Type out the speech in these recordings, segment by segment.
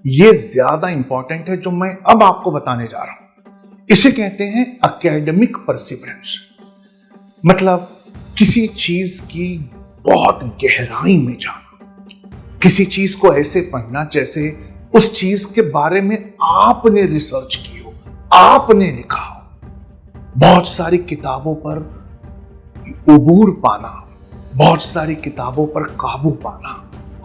ये ज्यादा इंपॉर्टेंट है जो मैं अब आपको बताने जा रहा हूं। इसे कहते हैं एकेडमिक परसिवरेंस। मतलब किसी चीज की बहुत गहराई में जाना, किसी चीज को ऐसे पढ़ना जैसे उस चीज के बारे में आपने रिसर्च की हो, आपने लिखा हो। बहुत सारी किताबों पर उबूर पाना, बहुत सारी किताबों पर काबू पाना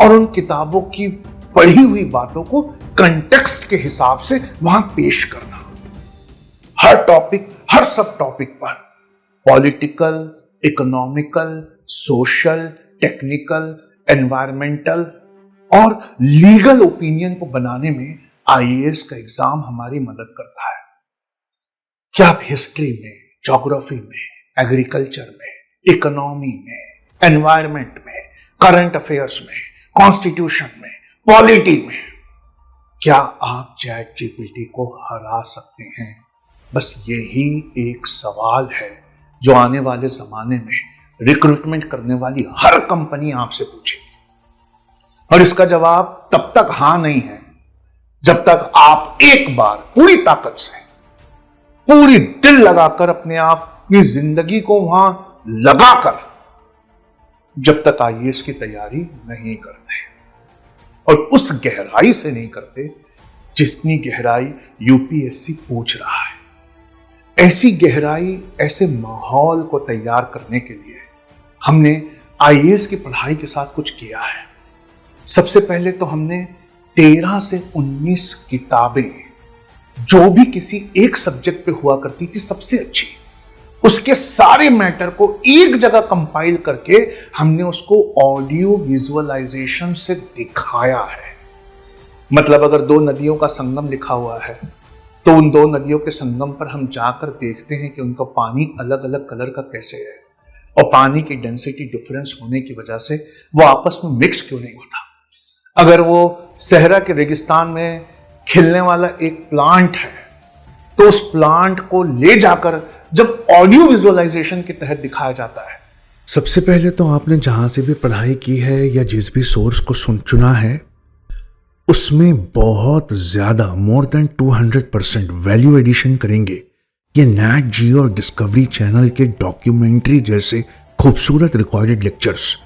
और उन किताबों की पढ़ी हुई बातों को कंटेक्स्ट के हिसाब से वहां पेश करना। हर टॉपिक, हर सब टॉपिक पर political, economical, social, technical, environmental और लीगल ओपिनियन को बनाने में आईएएस का एग्जाम हमारी मदद करता है। क्या आप हिस्ट्री में, ज्योग्राफी में, एग्रीकल्चर में, इकोनॉमी में, एनवायरमेंट में, करंट अफेयर्स में, कॉन्स्टिट्यूशन में, पॉलिटी में, क्या आप चैट जीपीटी को हरा सकते हैं? बस यही एक सवाल है जो आने वाले जमाने में रिक्रूटमेंट करने वाली हर कंपनी आपसे पूछेगी। और इसका जवाब तब तक हां नहीं है जब तक आप एक बार पूरी ताकत से, पूरी दिल लगाकर अपने आप अपनी जिंदगी को वहां लगाकर जब तक आईएएस की तैयारी नहीं करते, और उस गहराई से नहीं करते जितनी गहराई यूपीएससी पूछ रहा है। ऐसी गहराई, ऐसे माहौल को तैयार करने के लिए हमने आईएएस की पढ़ाई के साथ कुछ किया है। सबसे पहले तो हमने 13 से 19 किताबें, जो भी किसी एक सब्जेक्ट पे हुआ करती थी सबसे अच्छी, उसके सारे मैटर को एक जगह कंपाइल करके हमने उसको ऑडियो विजुअलाइजेशन से दिखाया है। मतलब अगर दो नदियों का संगम लिखा हुआ है तो उन दो नदियों के संगम पर हम जाकर देखते हैं कि उनका पानी अलग अलग कलर का कैसे है और पानी की डेंसिटी डिफरेंस होने की वजह से वो आपस में मिक्स क्यों नहीं होता। अगर वो सहरा के रेगिस्तान में खिलने वाला एक प्लांट है तो उस प्लांट को ले जाकर जब ऑडियो विजुअलाइजेशन के तहत दिखाया जाता है। सबसे पहले तो आपने जहां से भी पढ़ाई की है या जिस भी सोर्स को चुना है उसमें बहुत ज्यादा मोर देन 200% वैल्यू एडिशन करेंगे ये नैट जियो और डिस्कवरी चैनल के डॉक्यूमेंट्री जैसे खूबसूरत रिकॉर्डेड लेक्चर्स।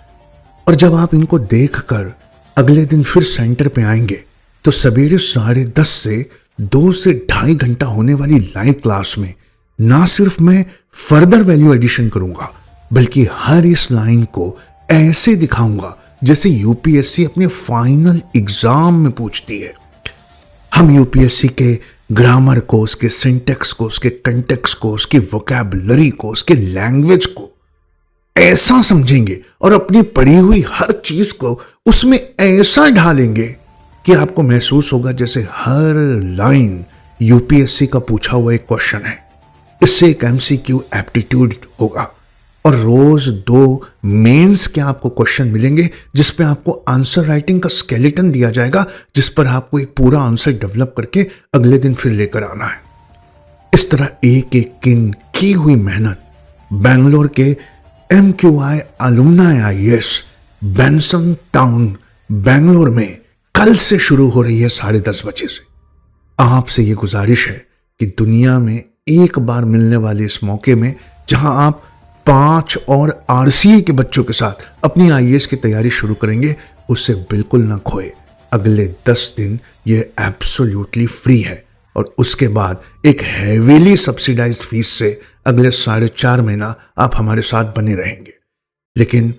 और जब आप इनको देखकर अगले दिन फिर सेंटर पे आएंगे तो सवेरे 10:30 से 2 से 2.5 घंटा होने वाली लाइव क्लास में ना सिर्फ मैं फर्दर वैल्यू एडिशन करूंगा बल्कि हर इस लाइन को ऐसे दिखाऊंगा जैसे यूपीएससी अपने फाइनल एग्जाम में पूछती है। हम यूपीएससी के ग्रामर को, उसके सिंटेक्स को, उसके कंटेक्स्ट को, उसकी वोकैबुलरी को, उसके लैंग्वेज को ऐसा समझेंगे और अपनी पढ़ी हुई हर चीज को उसमें ऐसा ढालेंगे कि आपको महसूस होगा जैसे हर लाइन यूपीएससी का पूछा हुआ एक क्वेश्चन है। इससे एक एमसीक्यू एप्टीट्यूड होगा और रोज 2 मेंस के आपको क्वेश्चन मिलेंगे जिस पे आपको आंसर राइटिंग का स्केलेटन दिया जाएगा, जिस पर आपको एक पूरा आंसर डेवलप करके अगले दिन फिर लेकर आना है। इस तरह एक एक की हुई मेहनत बेंगलोर के MQI alumni IAS Benson town Bangalore में कल से शुरू हो रही है 10:30 बजे से। आपसे ये गुजारिश है कि दुनिया में एक बार मिलने वाले इस मौके में जहां आप 5 और आरसीए के बच्चों के साथ अपनी आईएएस की तैयारी शुरू करेंगे, उससे बिल्कुल ना खोए। अगले 10 दिन ये एब्सोल्युटली फ्री है और उसके बाद एक हेवीली सब्सिडाइज्ड फीस से अगले 4.5 महीना आप हमारे साथ बने रहेंगे। लेकिन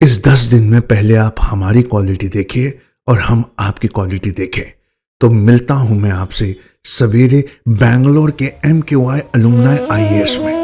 इस 10 दिन में पहले आप हमारी क्वालिटी देखिए और हम आपकी क्वालिटी देखें। तो मिलता हूं मैं आपसे सवेरे बैंगलोर के MQI अलुमनाई आईएएस में।